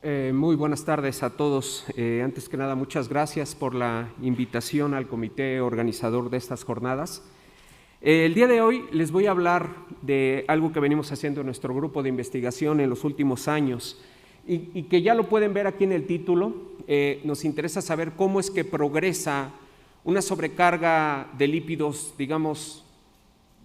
Muy buenas tardes a todos. Antes que nada, muchas gracias por la invitación al comité organizador de estas jornadas. El día de hoy les voy a hablar de algo que venimos haciendo en nuestro grupo de investigación en los últimos años y que ya lo pueden ver aquí en el título. Nos interesa saber cómo es que progresa una sobrecarga de lípidos, digamos,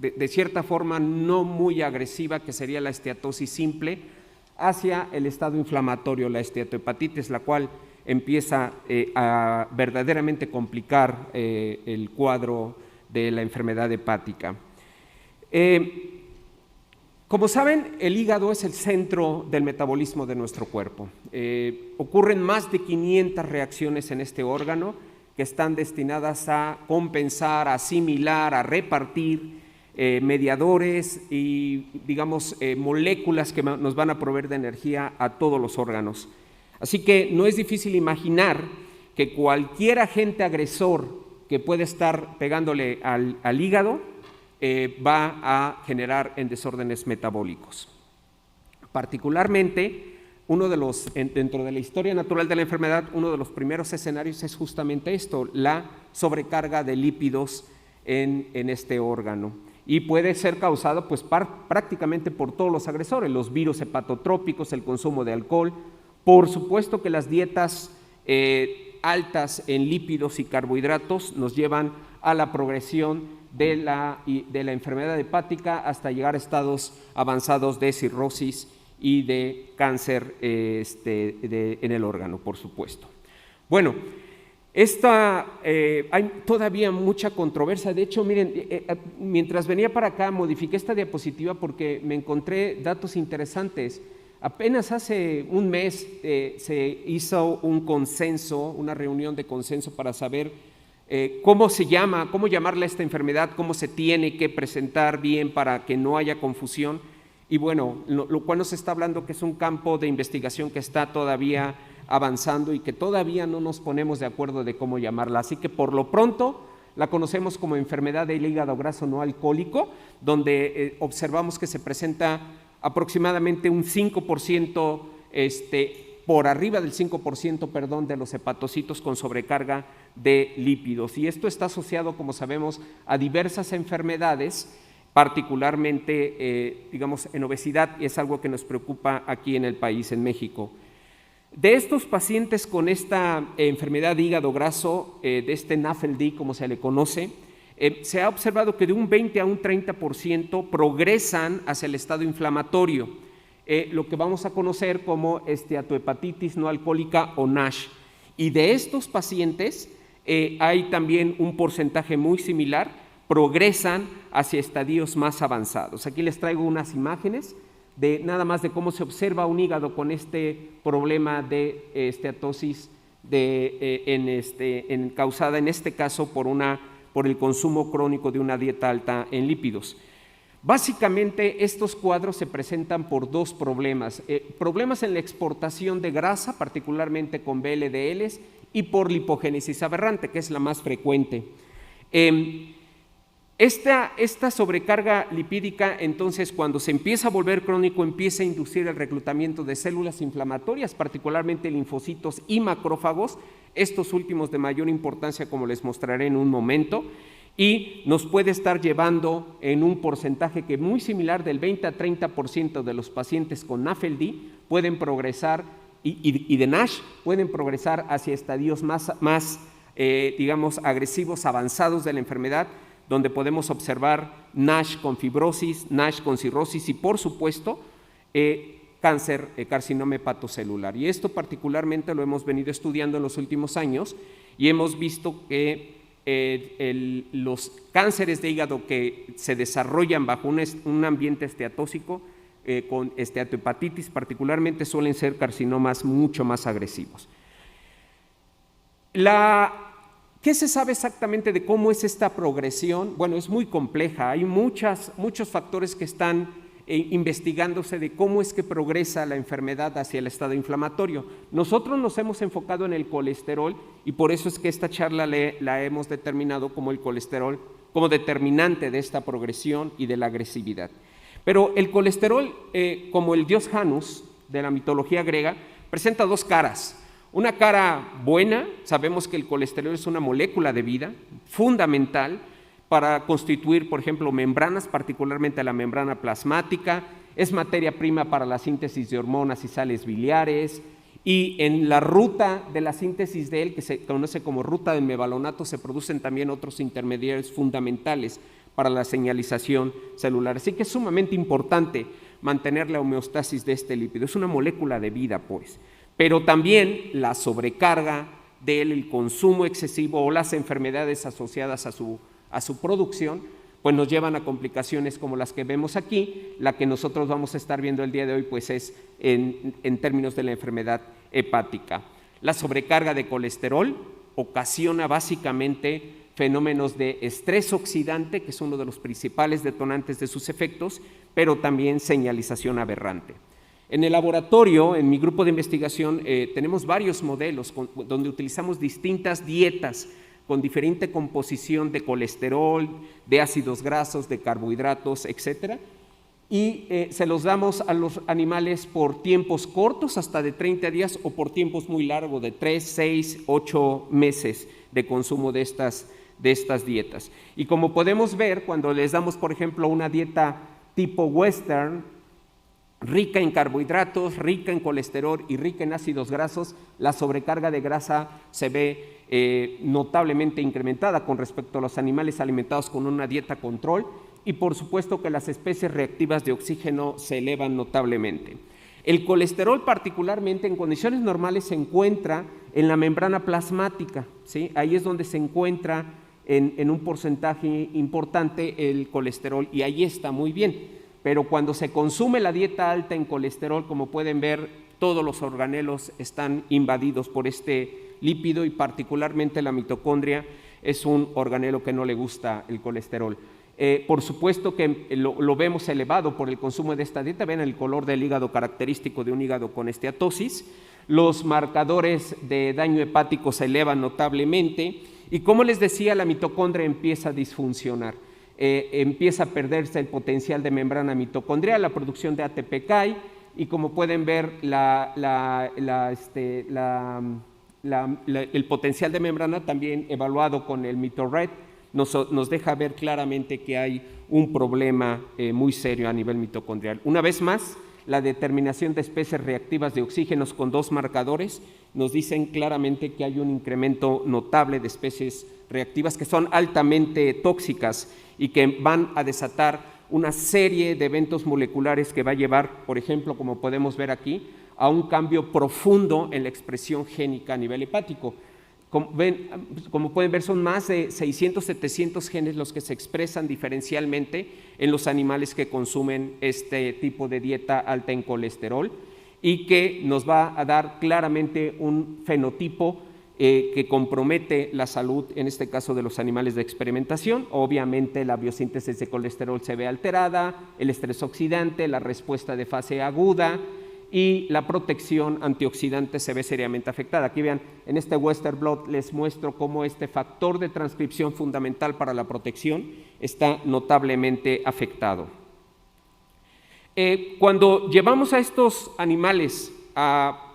de cierta forma no muy agresiva, que sería la esteatosis simple, hacia el estado inflamatorio, la esteatohepatitis, la cual empieza a verdaderamente complicar el cuadro de la enfermedad hepática. Como saben, el hígado es el centro del metabolismo de nuestro cuerpo. Ocurren más de 500 reacciones en este órgano que están destinadas a compensar, a asimilar, a repartir mediadores y, digamos, moléculas que nos van a proveer de energía a todos los órganos. Así que no es difícil imaginar que cualquier agente agresor que puede estar pegándole al hígado va a generar en desórdenes metabólicos. Particularmente, dentro de la historia natural de la enfermedad, uno de los primeros escenarios es justamente esto, la sobrecarga de lípidos en este órgano. Y puede ser causado pues, prácticamente por todos los agresores, los virus hepatotrópicos, el consumo de alcohol. Por supuesto que las dietas altas en lípidos y carbohidratos nos llevan a la progresión de la enfermedad hepática hasta llegar a estados avanzados de cirrosis y de cáncer en el órgano, por supuesto. Bueno, hay todavía mucha controversia. De hecho, miren, mientras venía para acá modifiqué esta diapositiva porque me encontré datos interesantes. Apenas hace un mes se hizo un consenso, una reunión de consenso para saber cómo llamarle a esta enfermedad, cómo se tiene que presentar bien para que no haya confusión. Y bueno, lo cual nos está hablando que es un campo de investigación que está todavía avanzando y que todavía no nos ponemos de acuerdo de cómo llamarla. Así que por lo pronto la conocemos como enfermedad del hígado graso no alcohólico, donde observamos que se presenta aproximadamente un 5%, por arriba del 5%, perdón, de los hepatocitos con sobrecarga de lípidos. Y esto está asociado, como sabemos, a diversas enfermedades, particularmente, digamos, en obesidad, y es algo que nos preocupa aquí en el país, en México. De estos pacientes con esta enfermedad de hígado graso, de este NAFLD, como se le conoce, se ha observado que de un 20 a un 30% progresan hacia el estado inflamatorio, lo que vamos a conocer como esteatohepatitis no alcohólica o NASH. Y de estos pacientes hay también un porcentaje muy similar, progresan hacia estadios más avanzados. Aquí les traigo unas imágenes de nada más de cómo se observa un hígado con este problema de esteatosis causada en este caso por el consumo crónico de una dieta alta en lípidos. Básicamente estos cuadros se presentan por dos problemas, problemas en la exportación de grasa, particularmente con VLDLs, y por lipogénesis aberrante, que es la más frecuente. Esta sobrecarga lipídica, entonces, cuando se empieza a volver crónico, empieza a inducir el reclutamiento de células inflamatorias, particularmente linfocitos y macrófagos, estos últimos de mayor importancia, como les mostraré en un momento, y nos puede estar llevando en un porcentaje que muy similar del 20 a 30% de los pacientes con NAFLD pueden progresar, y de NASH pueden progresar hacia estadios más digamos, agresivos, avanzados de la enfermedad, donde podemos observar NASH con fibrosis, NASH con cirrosis y, por supuesto, cáncer, carcinoma hepatocelular. Y esto particularmente lo hemos venido estudiando en los últimos años y hemos visto que los cánceres de hígado que se desarrollan bajo un ambiente esteatóxico, con esteatohepatitis particularmente, suelen ser carcinomas mucho más agresivos. ¿Qué se sabe exactamente de cómo es esta progresión? Bueno, es muy compleja, hay muchos factores que están investigándose de cómo es que progresa la enfermedad hacia el estado inflamatorio. Nosotros nos hemos enfocado en el colesterol y por eso es que esta charla la hemos determinado como el colesterol, como determinante de esta progresión y de la agresividad. Pero el colesterol, como el dios Janus de la mitología griega, presenta dos caras. Una cara buena, sabemos que el colesterol es una molécula de vida fundamental para constituir, por ejemplo, membranas, particularmente la membrana plasmática, es materia prima para la síntesis de hormonas y sales biliares, y en la ruta de la síntesis de él, que se conoce como ruta del mevalónato, se producen también otros intermediarios fundamentales para la señalización celular. Así que es sumamente importante mantener la homeostasis de este lípido. Es una molécula de vida, pues. Pero también la sobrecarga de él, el consumo excesivo o las enfermedades asociadas a su producción, pues nos llevan a complicaciones como las que vemos aquí. La que nosotros vamos a estar viendo el día de hoy, pues es en términos de la enfermedad hepática. La sobrecarga de colesterol ocasiona básicamente fenómenos de estrés oxidante, que es uno de los principales detonantes de sus efectos, pero también señalización aberrante. En el laboratorio, en mi grupo de investigación, tenemos varios modelos donde utilizamos distintas dietas con diferente composición de colesterol, de ácidos grasos, de carbohidratos, etcétera, y se los damos a los animales por tiempos cortos, hasta de 30 días, o por tiempos muy largos, de 3, 6, 8 meses de consumo de estas dietas. Y como podemos ver, cuando les damos, por ejemplo, una dieta tipo western, rica en carbohidratos, rica en colesterol y rica en ácidos grasos, la sobrecarga de grasa se ve notablemente incrementada con respecto a los animales alimentados con una dieta control, y por supuesto que las especies reactivas de oxígeno se elevan notablemente. El colesterol, particularmente en condiciones normales, se encuentra en la membrana plasmática, ¿sí? Ahí es donde se encuentra en un porcentaje importante el colesterol, y ahí está muy bien. Pero cuando se consume la dieta alta en colesterol, como pueden ver, todos los organelos están invadidos por este lípido, y particularmente la mitocondria es un organelo que no le gusta el colesterol. Por supuesto que lo vemos elevado por el consumo de esta dieta. Ven el color del hígado característico de un hígado con esteatosis. Los marcadores de daño hepático se elevan notablemente, y como les decía, la mitocondria empieza a disfuncionar. Empieza a perderse el potencial de membrana mitocondrial, la producción de ATP cae, y como pueden ver, el potencial de membrana, también evaluado con el MitoRed, nos deja ver claramente que hay un problema muy serio a nivel mitocondrial. Una vez más, la determinación de especies reactivas de oxígenos con dos marcadores nos dicen claramente que hay un incremento notable de especies reactivas que son altamente tóxicas y que van a desatar una serie de eventos moleculares que va a llevar, por ejemplo, como podemos ver aquí, a un cambio profundo en la expresión génica a nivel hepático. Como pueden ver, son más de 600, 700 genes los que se expresan diferencialmente en los animales que consumen este tipo de dieta alta en colesterol, y que nos va a dar claramente un fenotipo que compromete la salud, en este caso de los animales de experimentación. Obviamente la biosíntesis de colesterol se ve alterada, el estrés oxidante, la respuesta de fase aguda, y la protección antioxidante se ve seriamente afectada. Aquí vean, en este Western blot les muestro cómo este factor de transcripción fundamental para la protección está notablemente afectado. Cuando llevamos a estos animales a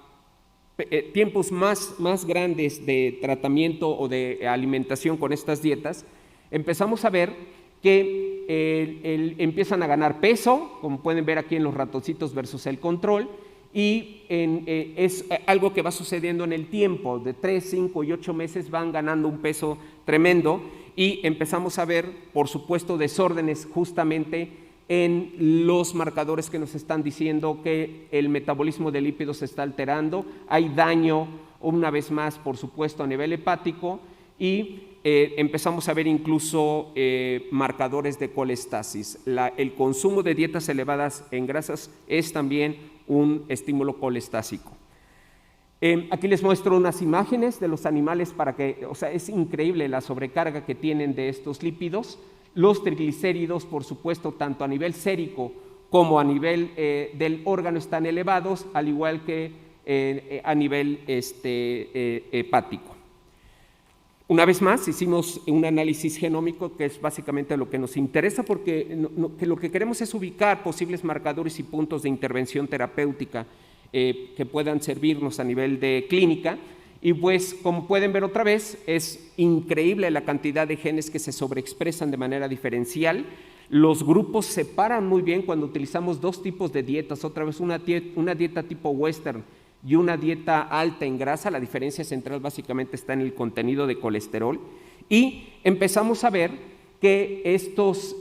tiempos más grandes de tratamiento o de alimentación con estas dietas, empezamos a ver que empiezan a ganar peso, como pueden ver aquí en los ratoncitos versus el control, y es algo que va sucediendo en el tiempo, de 3, 5 y 8 meses van ganando un peso tremendo, y empezamos a ver, por supuesto, desórdenes justamente en los marcadores que nos están diciendo que el metabolismo de lípidos se está alterando, hay daño, una vez más, por supuesto, a nivel hepático, y empezamos a ver incluso marcadores de colestasis. El consumo de dietas elevadas en grasas es también un estímulo colestásico. Aquí les muestro unas imágenes de los animales para que, o sea, es increíble la sobrecarga que tienen de estos lípidos. Los triglicéridos, por supuesto, tanto a nivel sérico como a nivel del órgano están elevados, al igual que a nivel hepático. Una vez más, hicimos un análisis genómico, que es básicamente lo que nos interesa, porque lo que queremos es ubicar posibles marcadores y puntos de intervención terapéutica que puedan servirnos a nivel de clínica. Y pues, como pueden ver otra vez, es increíble la cantidad de genes que se sobreexpresan de manera diferencial. Los grupos se paran muy bien cuando utilizamos dos tipos de dietas, otra vez una dieta tipo western y una dieta alta en grasa. La diferencia central básicamente está en el contenido de colesterol. Y empezamos a ver que estos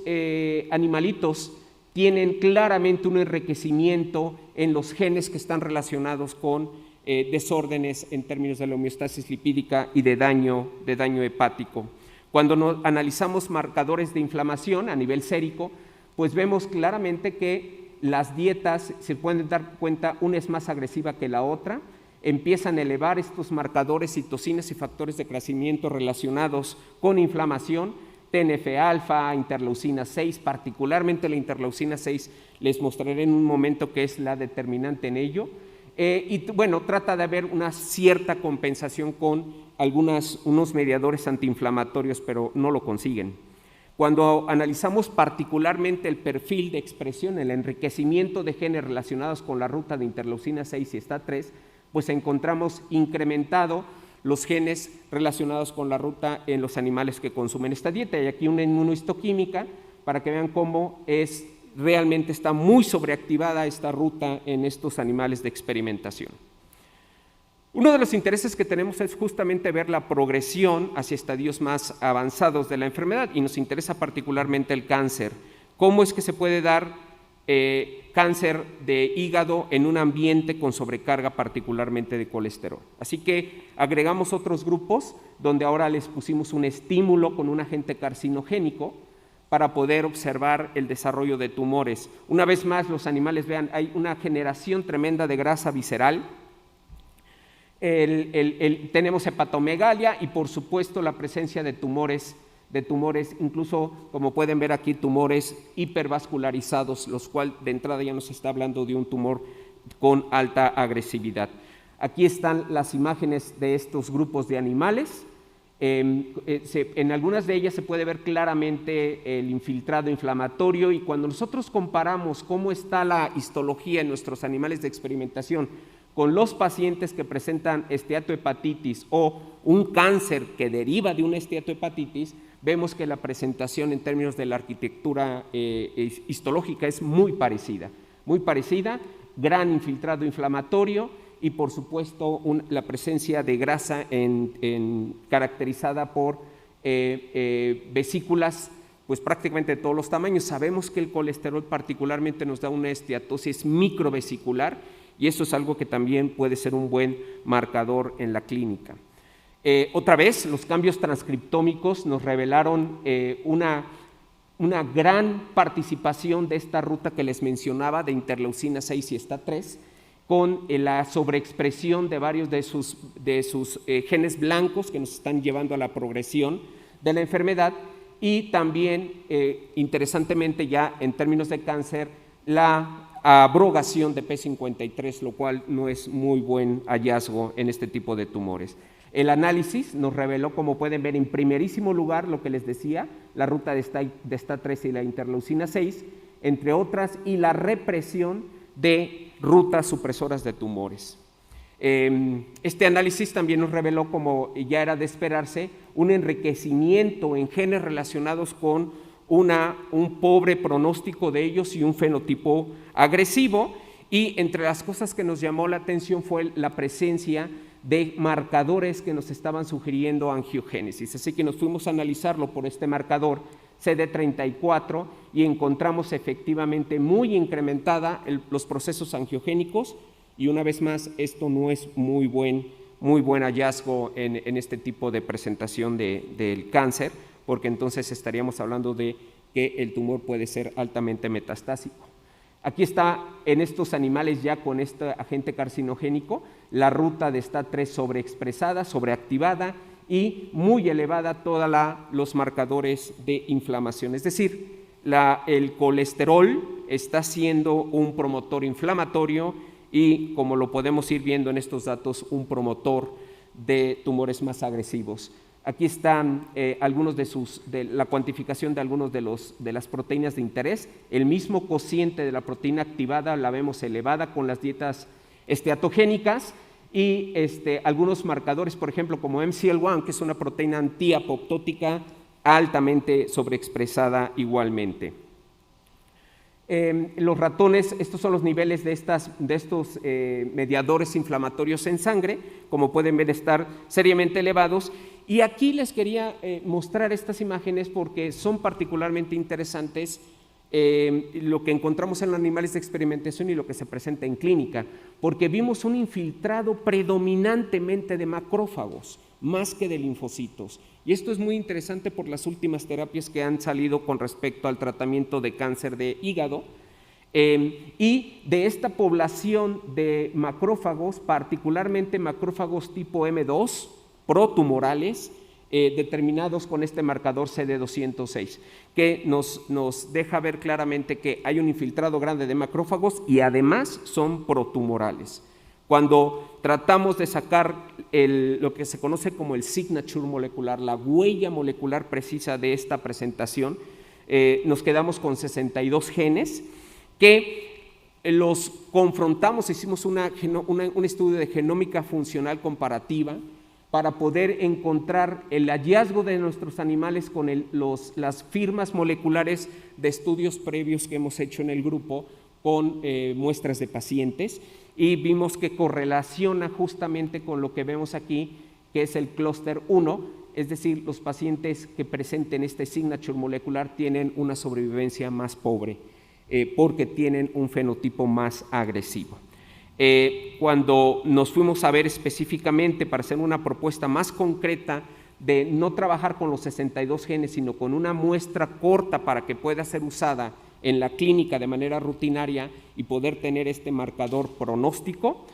animalitos tienen claramente un enriquecimiento en los genes que están relacionados con desórdenes en términos de la homeostasis lipídica y de daño hepático. Cuando analizamos marcadores de inflamación a nivel sérico, pues vemos claramente que las dietas, se pueden dar cuenta, una es más agresiva que la otra, empiezan a elevar estos marcadores, citocinas y factores de crecimiento relacionados con inflamación, TNF-alfa, interleucina 6, particularmente la interleucina 6, les mostraré en un momento que es la determinante en ello. Y bueno, trata de haber una cierta compensación con unos mediadores antiinflamatorios, pero no lo consiguen. Cuando analizamos particularmente el perfil de expresión, el enriquecimiento de genes relacionados con la ruta de interleucina 6 y STAT3, pues encontramos incrementado los genes relacionados con la ruta en los animales que consumen esta dieta. Y aquí una inmunohistoquímica para que vean cómo realmente está muy sobreactivada esta ruta en estos animales de experimentación. Uno de los intereses que tenemos es justamente ver la progresión hacia estadios más avanzados de la enfermedad, y nos interesa particularmente el cáncer. ¿Cómo es que se puede dar cáncer de hígado en un ambiente con sobrecarga particularmente de colesterol? Así que agregamos otros grupos donde ahora les pusimos un estímulo con un agente carcinogénico para poder observar el desarrollo de tumores. Una vez más, los animales, vean, hay una generación tremenda de grasa visceral, tenemos hepatomegalia y por supuesto la presencia de tumores, incluso como pueden ver aquí, tumores hipervascularizados, los cuales de entrada ya nos está hablando de un tumor con alta agresividad. Aquí están las imágenes de estos grupos de animales. En algunas de ellas se puede ver claramente el infiltrado inflamatorio, y cuando nosotros comparamos cómo está la histología en nuestros animales de experimentación con los pacientes que presentan esteatohepatitis o un cáncer que deriva de una esteatohepatitis, vemos que la presentación en términos de la arquitectura histológica es muy parecida, gran infiltrado inflamatorio y por supuesto la presencia de grasa caracterizada por vesículas pues prácticamente de todos los tamaños. Sabemos que el colesterol particularmente nos da una esteatosis microvesicular, y eso es algo que también puede ser un buen marcador en la clínica. Otra vez, los cambios transcriptómicos nos revelaron una gran participación de esta ruta que les mencionaba de interleucina 6 y STAT3, con la sobreexpresión de varios de sus genes blancos que nos están llevando a la progresión de la enfermedad, y también, interesantemente ya en términos de cáncer, la abrogación de P53, lo cual no es muy buen hallazgo en este tipo de tumores. El análisis nos reveló, como pueden ver, en primerísimo lugar lo que les decía, la ruta de STAT3 y la interleucina 6, entre otras, y la represión de rutas supresoras de tumores. Este análisis también nos reveló, como ya era de esperarse, un enriquecimiento en genes relacionados con un pobre pronóstico de ellos y un fenotipo agresivo, y entre las cosas que nos llamó la atención fue la presencia de marcadores que nos estaban sugiriendo angiogénesis. Así que nos fuimos a analizarlo por este marcador CD34 y encontramos efectivamente muy incrementada los procesos angiogénicos, y una vez más esto no es muy buen hallazgo en este tipo de presentación del cáncer, porque entonces estaríamos hablando de que el tumor puede ser altamente metastásico. Aquí está en estos animales ya con este agente carcinogénico la ruta de STAT3 sobreexpresada, sobreactivada y muy elevada todos los marcadores de inflamación. Es decir, el colesterol está siendo un promotor inflamatorio y, como lo podemos ir viendo en estos datos, un promotor de tumores más agresivos. Aquí están algunos de la cuantificación de algunos de las proteínas de interés. El mismo cociente de la proteína activada la vemos elevada con las dietas esteatogénicas y algunos marcadores, por ejemplo, como MCL1, que es una proteína antiapoptótica altamente sobreexpresada igualmente. Los ratones, estos son los niveles de estos mediadores inflamatorios en sangre, como pueden ver estar seriamente elevados, y aquí les quería mostrar estas imágenes porque son particularmente interesantes lo que encontramos en los animales de experimentación y lo que se presenta en clínica, porque vimos un infiltrado predominantemente de macrófagos, más que de linfocitos. Y esto es muy interesante por las últimas terapias que han salido con respecto al tratamiento de cáncer de hígado. Y de esta población de macrófagos, particularmente macrófagos tipo M2, protumorales, determinados con este marcador CD206, que nos deja ver claramente que hay un infiltrado grande de macrófagos y además son protumorales. Cuando tratamos de sacar lo que se conoce como el signature molecular, la huella molecular precisa de esta presentación, nos quedamos con 62 genes que los confrontamos, hicimos un estudio de genómica funcional comparativa para poder encontrar el hallazgo de nuestros animales con las firmas moleculares de estudios previos que hemos hecho en el grupo con muestras de pacientes, y vimos que correlaciona justamente con lo que vemos aquí, que es el clúster 1, es decir, los pacientes que presenten este signature molecular tienen una sobrevivencia más pobre, porque tienen un fenotipo más agresivo. Cuando nos fuimos a ver específicamente para hacer una propuesta más concreta de no trabajar con los 62 genes, sino con una muestra corta para que pueda ser usada en la clínica de manera rutinaria y poder tener este marcador pronóstico,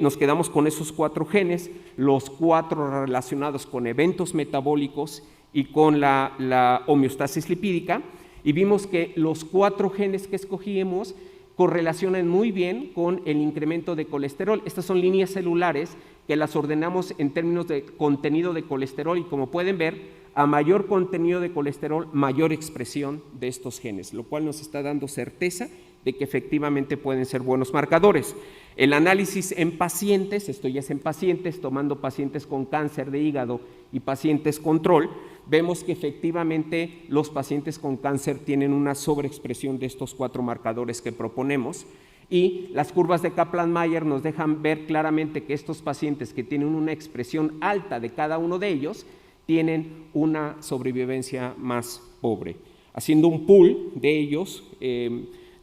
nos quedamos con esos 4 genes, los 4 relacionados con eventos metabólicos y con la homeostasis lipídica, y vimos que los 4 genes que escogimos correlacionan muy bien con el incremento de colesterol. Estas son líneas celulares que las ordenamos en términos de contenido de colesterol, y como pueden ver, a mayor contenido de colesterol, mayor expresión de estos genes, lo cual nos está dando certeza de que efectivamente pueden ser buenos marcadores. El análisis en pacientes, esto ya es en pacientes, tomando pacientes con cáncer de hígado y pacientes control, vemos que efectivamente los pacientes con cáncer tienen una sobreexpresión de estos 4 marcadores que proponemos, y las curvas de Kaplan-Meier nos dejan ver claramente que estos pacientes que tienen una expresión alta de cada uno de ellos tienen una sobrevivencia más pobre. Haciendo un pool de ellos,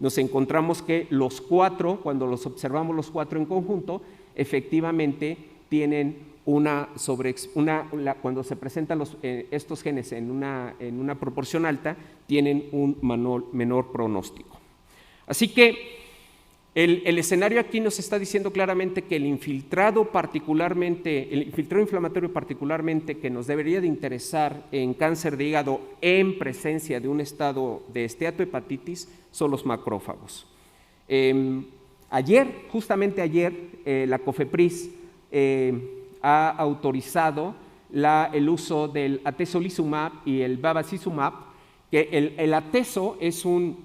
nos encontramos que los 4, cuando los observamos los 4 en conjunto, efectivamente tienen cuando se presentan estos genes en una proporción alta, tienen un menor pronóstico. Así que el escenario aquí nos está diciendo claramente que el infiltrado inflamatorio particularmente que nos debería de interesar en cáncer de hígado en presencia de un estado de esteatohepatitis son los macrófagos. Justamente ayer, la COFEPRIS ha autorizado el uso del atezolizumab y el bevacizumab, que el atezo es un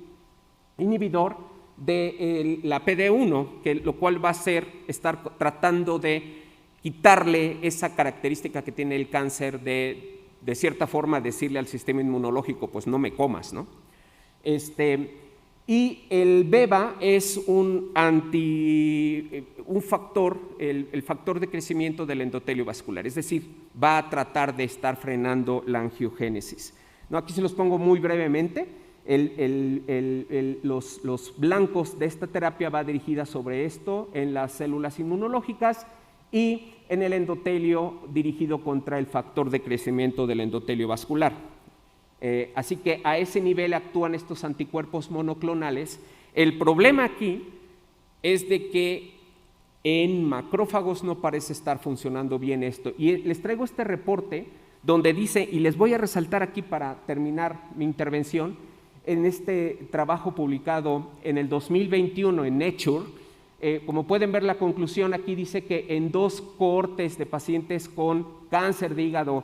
inhibidor de la PD1, lo cual va a estar tratando de quitarle esa característica que tiene el cáncer de cierta forma decirle al sistema inmunológico, pues no me comas, ¿no? Y el beva es un factor, el factor de crecimiento del endotelio vascular, es decir, va a tratar de estar frenando la angiogénesis. ¿No? Aquí se los pongo muy brevemente. Los blancos de esta terapia va dirigida sobre esto en las células inmunológicas, y en el endotelio dirigido contra el factor de crecimiento del endotelio vascular. Así que a ese nivel actúan estos anticuerpos monoclonales. El problema aquí es de que en macrófagos no parece estar funcionando bien esto, y les traigo este reporte donde dice, y les voy a resaltar aquí para terminar mi intervención, en este trabajo publicado en el 2021 en Nature, como pueden ver, la conclusión aquí dice que en 2 cohortes de pacientes con cáncer de hígado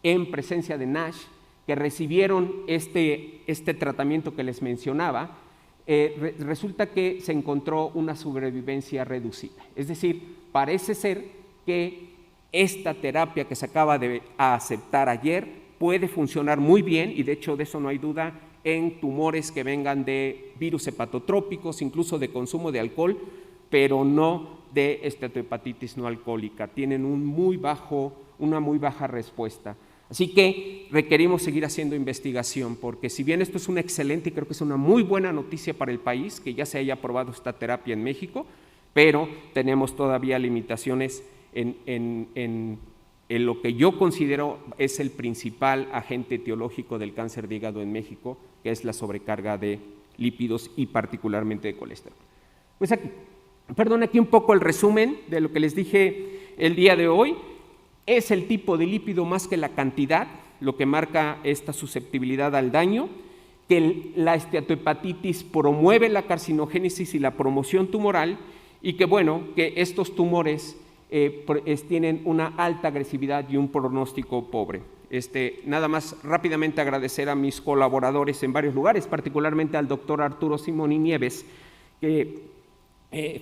en presencia de NASH, que recibieron este tratamiento que les mencionaba, resulta que se encontró una sobrevivencia reducida. Es decir, parece ser que esta terapia que se acaba de aceptar ayer puede funcionar muy bien, y de hecho de eso no hay duda, en tumores que vengan de virus hepatotrópicos, incluso de consumo de alcohol, pero no de esteatohepatitis no alcohólica. Tienen una muy baja respuesta. Así que requerimos seguir haciendo investigación, porque si bien esto es una excelente y creo que es una muy buena noticia para el país, que ya se haya aprobado esta terapia en México, pero tenemos todavía limitaciones en lo que yo considero es el principal agente etiológico del cáncer de hígado en México, que es la sobrecarga de lípidos y particularmente de colesterol. Pues aquí un poco el resumen de lo que les dije el día de hoy. Es el tipo de lípido más que la cantidad lo que marca esta susceptibilidad al daño, que la esteatohepatitis promueve la carcinogénesis y la promoción tumoral, y que que estos tumores tienen una alta agresividad y un pronóstico pobre. Nada más rápidamente agradecer a mis colaboradores en varios lugares, particularmente al doctor Arturo Simoni Nieves, que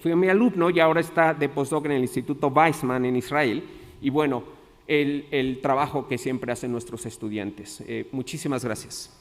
fue mi alumno y ahora está de postdoc en el Instituto Weizmann en Israel, y el trabajo que siempre hacen nuestros estudiantes. Muchísimas gracias.